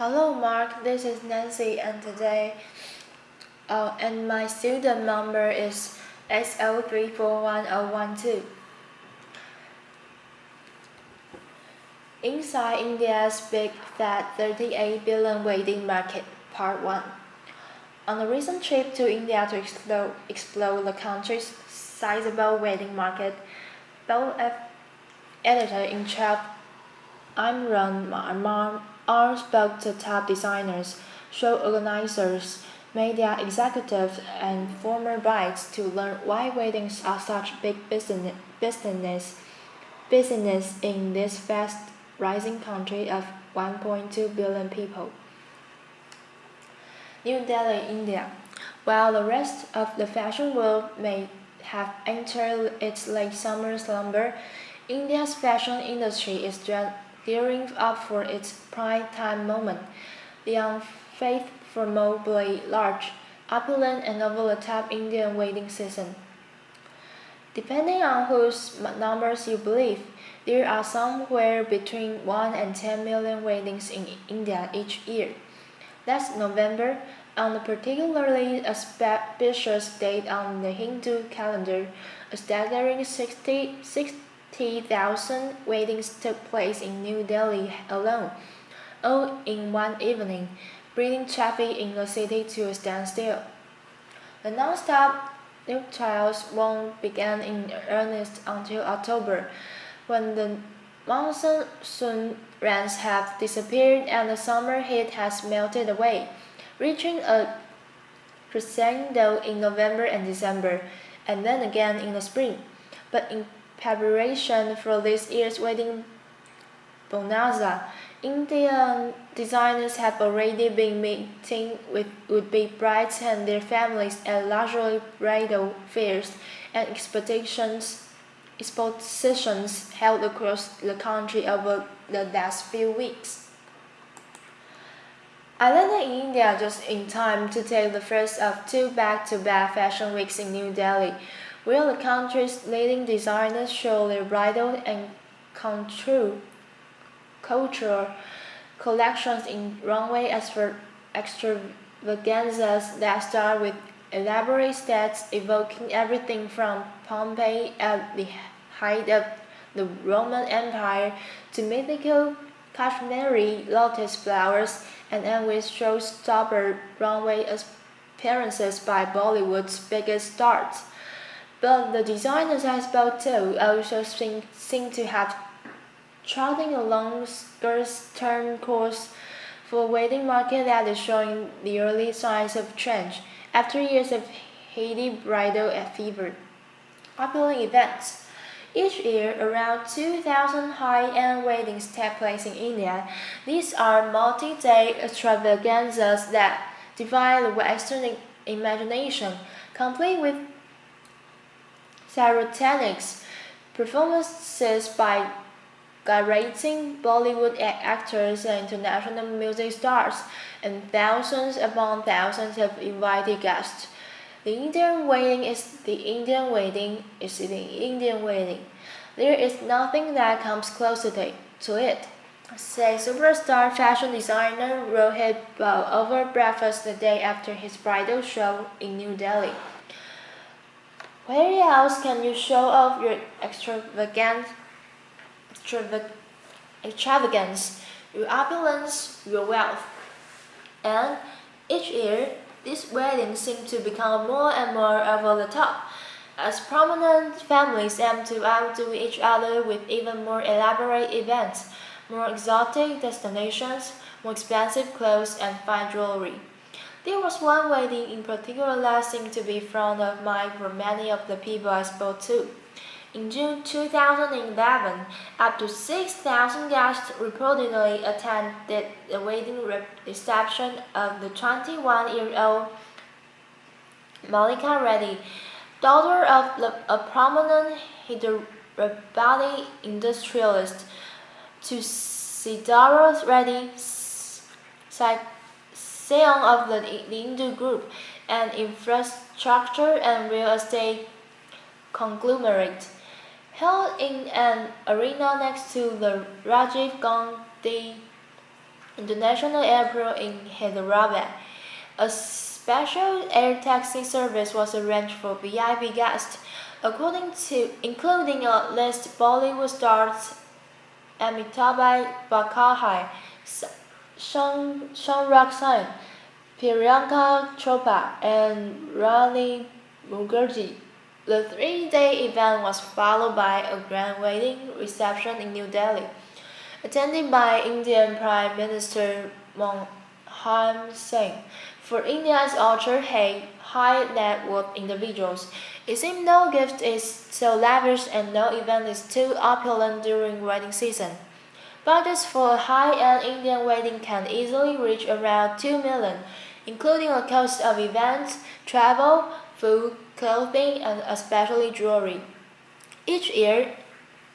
Hello Mark, this is Nancy and today and my student number is SO3410112. Inside India's big fat 38 billion wedding market, part 1. On a recent trip to India to explore the country's sizable wedding market, Bell editor-in-chief Imran Marmar spoke to top designers, show organizers, media executives, and former brides to learn why weddings are such big business in this fast rising country of 1.2 billion people. New Delhi, India. While the rest of the fashion world may have entered its late summer slumber, India's fashion industry is gearing up for its prime time moment. The unfathomably large, opulent, and over-the-top Indian wedding season. Depending on whose numbers you believe, there are somewhere between 1 and 10 million weddings in India each year. Last November, on a particularly auspicious date on the Hindu calendar, a staggering 60,000 weddings took place in New Delhi alone, all in one evening, bringing traffic in the city to a standstill. The non-stop nuptials won't begin in earnest until October, when the monsoon rains have disappeared and the summer heat has melted away, reaching a crescendo in November and December, and then again in the spring. But in preparation for this year's wedding bonanza, Indian designers have already been meeting with would-be brides and their families at luxury bridal fairs and expositions held across the country over the last few weeks. I landed in India just in time to take the first of two back-to-back fashion weeks in New Delhi, where the country's leading designers show their bridal and cultural collections in runway extravaganzas that start with elaborate sets evoking everything from Pompeii at the height of the Roman Empire to mythical Kashmiri lotus flowers and end with showstopper runway appearances by Bollywood's biggest stars. But the designers I spoke to also seem to have charting a longer-term course for a wedding market that is showing the early signs of change after years of heady bridal fever. Opulent events. Each year, around 2,000 high-end weddings take place in India. These are multi-day extravaganzas that defy the Western imagination, complete with pyrotechnics, performances by gyrating Bollywood actors and international music stars, and thousands upon thousands of invited guests. The Indian wedding is the Indian wedding is the Indian wedding. There is nothing that comes close to it, said superstar fashion designer Rohit Bal over breakfast the day after his bridal show in New Delhi. Where else can you show off your extravagance, your opulence, your wealth? And each year, these weddings seem to become more and more over the top, as prominent families aim to outdo each other with even more elaborate events, more exotic destinations, more expensive clothes, and fine jewelry. There was one wedding in particular that seemed to be front of mind for many of the people I spoke to. In June 2011, up to 6,000 guests reportedly attended the wedding reception of the 21-year-old Malika Reddy, daughter of a prominent Hyderabadi industrialist, to Siddharth Reddy, scion of the Hindu group, an infrastructure and real estate conglomerate. Held in an arena next to the Rajiv Gandhi International Airport in Hyderabad. A special air taxi service was arranged for VIP guests, including a list Bollywood stars Amitabh Bachchan, Shahrukh Khan, Priyanka Chopra, and Rani Mukherjee. The three-day event was followed by a grand wedding reception in New Delhi, attended by Indian Prime Minister Manmohan Singh. For India's high net worth individuals, it seems no gift is so lavish and no event is too opulent during wedding season. Budgets for a high-end Indian wedding can easily reach around 2 million, including a cost of events, travel, food, clothing, and especially jewelry. Each year,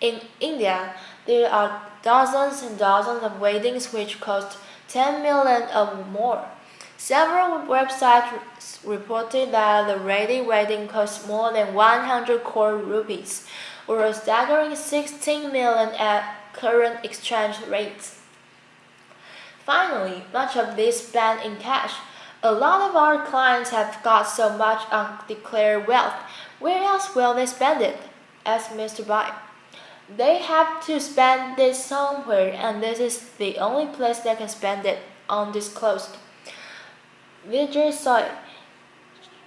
in India, there are dozens and dozens of weddings which cost 10 million or more. Several websites reported that the wedding cost more than 100 crore rupees, or a staggering 16 million at current exchange rates. Finally, much of this spent in cash. A lot of our clients have got so much undeclared wealth. Where else will they spend it? Asked Mr. Bai. They have to spend this somewhere, and this is the only place they can spend it, undisclosed. Vijay Soy,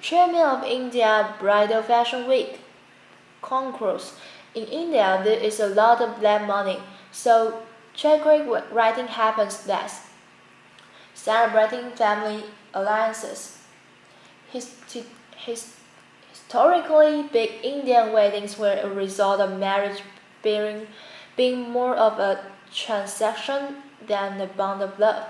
Chairman of India Bridal Fashion Week, concurs. In India, there is a lot of black money, so check writing happens less. Celebrating family alliances. Historically, big Indian weddings were a result of marriage being more of a transaction than a bond of love,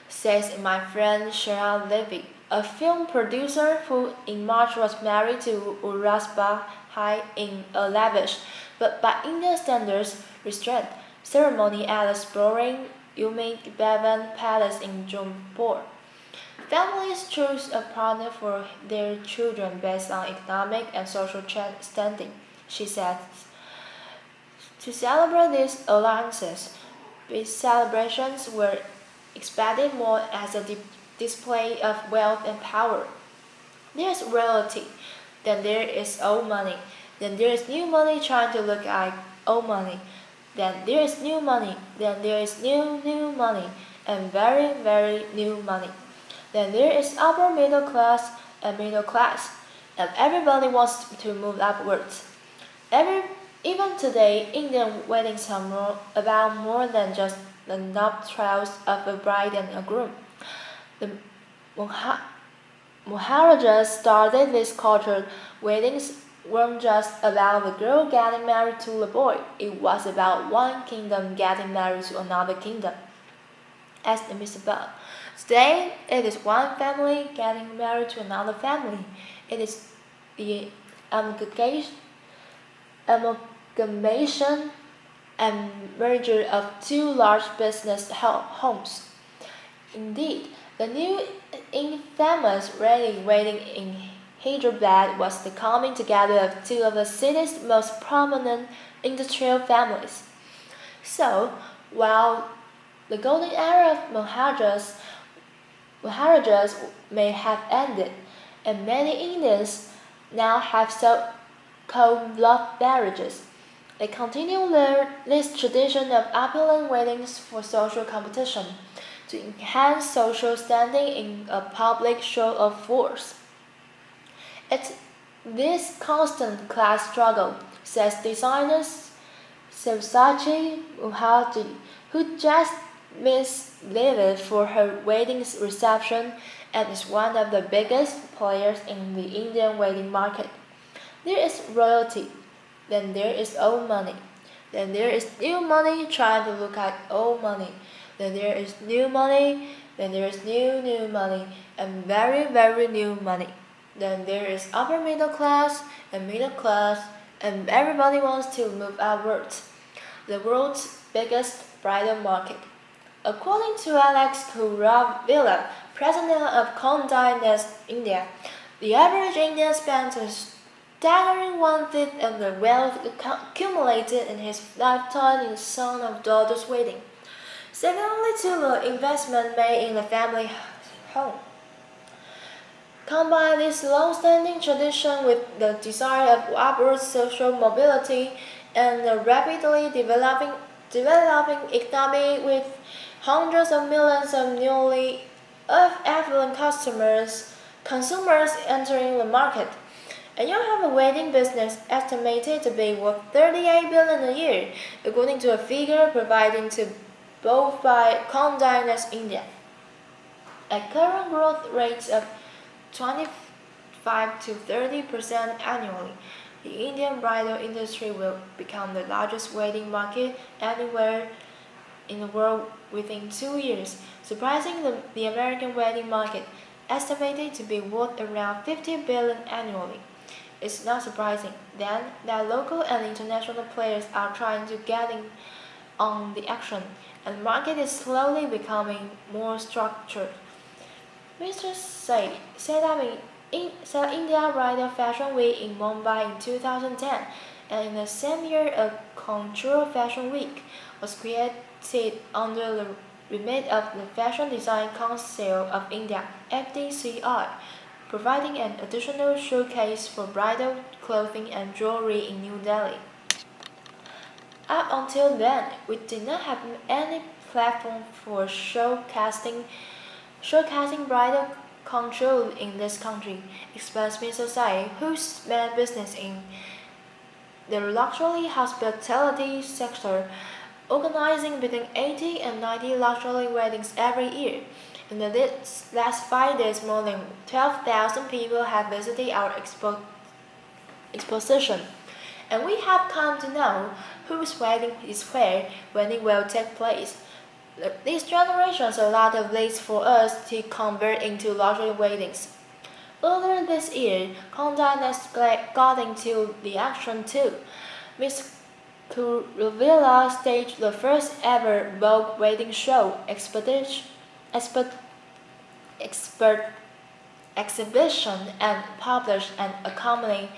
says my friend Sheryl Levy, a film producer who in March was married to Uras Bahai in a lavish, but by Indian standards, restrained ceremony at a sprawling Umaid Bhavan Palace in Jaipur. Families choose a partner for their children based on economic and social standing, she says. To celebrate these alliances, these celebrations were expected more as a display of wealth and power. There is royalty, then there is old money, then there is new money trying to look like old money. Then there is new money, then there is new money, and very new money. Then there is upper middle class and middle class, and everybody wants to move upwards. Even today, Indian weddings are about more than just the nuptials of a bride and a groom. The Maharajas started this culture. Weddings weren't just about the girl getting married to the boy, it was about one kingdom getting married to another kingdom. Asked Mr. Bell. Today, it is one family getting married to another family. It is the amalgamation and merger of two large business homes. Indeed, the new infamous wedding in Hyderabad was the coming together of two of the city's most prominent industrial families. So, while the golden era of Maharajas may have ended, and many Indians now have so-called love marriages, they continue this tradition of opulent weddings for social competition, to enhance social standing in a public show of force. It's this constant class struggle, says designer Sabyasachi Mukherjee, who just misleaded for her wedding reception and is one of the biggest players in the Indian wedding market. There is royalty, then there is old money, then there is new money trying to look like old money, then there is new money, then there is new money, and very new money. Then there is upper middle class, and everybody wants to move upwards. The world's biggest bridal market. According to Alex Kuravilla, president of Condé Nast India, the average Indian spends a staggering one-fifth of the wealth accumulated in his lifetime in son or daughter's wedding. second only to the investment made in the family home. Combine this long-standing tradition with the desire of upward social mobility and the rapidly developing economy with hundreds of millions of newly affluent consumers entering the market. And you have a wedding business estimated to be worth 38 billion a year, according to a figure provided to both by Condé Nast India. At current growth rates of 25 to 30% annually, the Indian bridal industry will become the largest wedding market anywhere in the world within 2 years, surpassing the American wedding market, estimated to be worth around 50 billion annually. It's not surprising, then, that local and international players are trying to get in on the action, and the market is slowly becoming more structured. Mr. Sai set up India Bridal Fashion Week in Mumbai in 2010, and in the same year a Contour Fashion Week was created under the remit of the Fashion Design Council of India (FDCI), providing an additional showcase for bridal clothing and jewelry in New Delhi. Up until then, we did not have any platform for showcasing bridal control in this country, explains Mr. Sai, who's been business in the luxury hospitality sector, organizing between 80 and 90 luxury weddings every year. In the last 5 days, more than 12,000 people have visited our exposition, and we have come to know whose wedding is where when it will take place. This generation has a lot of leads for us to convert into luxury weddings. Earlier this year, Condé Nast got into the action too. Miss Kuruvilla staged the first ever Vogue wedding show exhibition and published an accompanying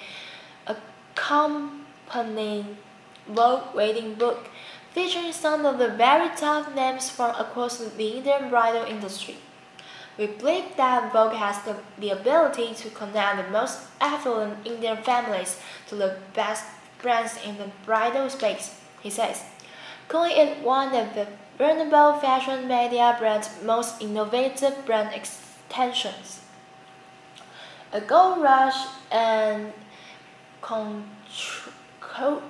Vogue wedding book featuring some of the very top names from across the Indian bridal industry. We believe that Vogue has the ability to connect the most affluent Indian families to the best brands in the bridal space, he says, calling it one of the venerable fashion media brand's most innovative brand extensions. A gold rush and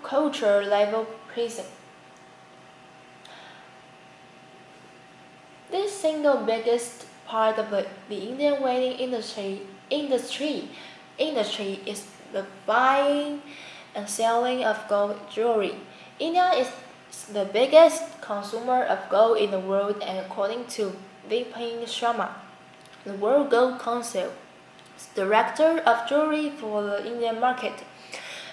culture level prism. This single biggest part of the Indian wedding industry is the buying and selling of gold jewelry. India is the biggest consumer of gold in the world, and according to Vipin Sharma, the World Gold Council Director of Jewelry for the Indian market,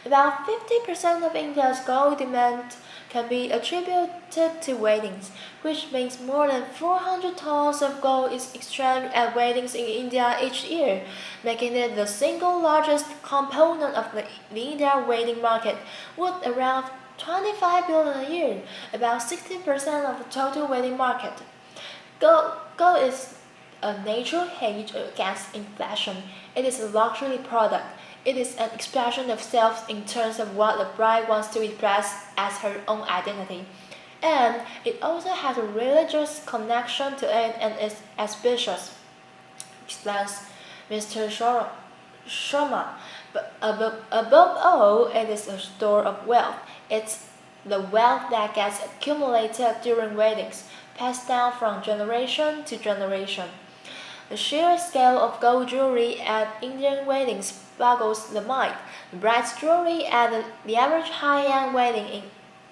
about 50% of India's gold demand can be attributed to weddings, which means more than 400 tons of gold is exchanged at weddings in India each year, making it the single largest component of the Indian wedding market, worth around 25 billion a year, about 60% of the total wedding market. Gold is a natural hedge against inflation. It is a luxury product. It is an expression of self in terms of what the bride wants to express as her own identity. And it also has a religious connection to it and is auspicious, explains Mr. Sharma. But above all, it is a store of wealth. It's the wealth that gets accumulated during weddings, passed down from generation to generation. The sheer scale of gold jewelry at Indian weddings boggles the mind. The bride's jewelry at the average high-end wedding in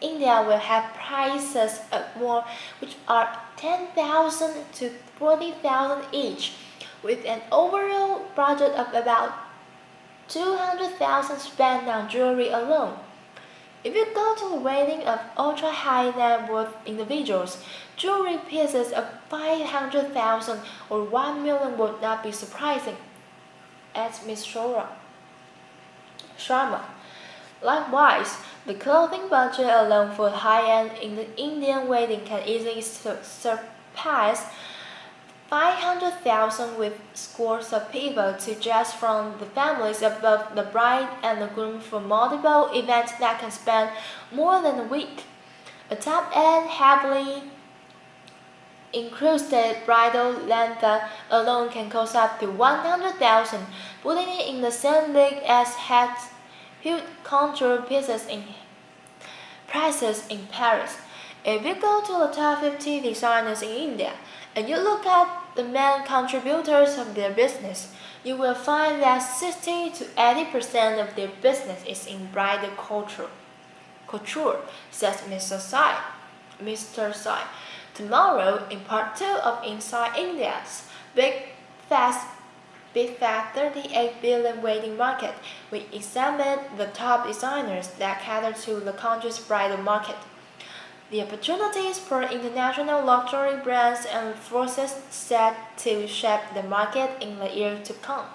India will have prices which are 10,000 to 40,000 each, with an overall budget of about 200,000 spent on jewelry alone. If you go to the wedding of ultra-high net worth individuals, jewelry pieces of 500,000 or 1 million would not be surprising, adds Ms. Sharma. Likewise, the clothing budget alone for high-end in the Indian wedding can easily surpass 500,000 with scores of people to choose from the families of both the bride and the groom for multiple events that can span more than a week. A top-end, heavily incrusted bridal leather alone can cost up to 100,000, putting it in the same league as huge couture pieces in prices in Paris. If you go to the top 50 designers in India and you look at the main contributors of their business, you will find that 60 to 80% of their business is in bridal couture, says Mr. Sai. Tomorrow, in part 2 of Inside India's Fast Big Fat 38 billion wedding market, we examine the top designers that cater to the country's bridal market, the opportunities for international luxury brands and forces set to shape the market in the years to come.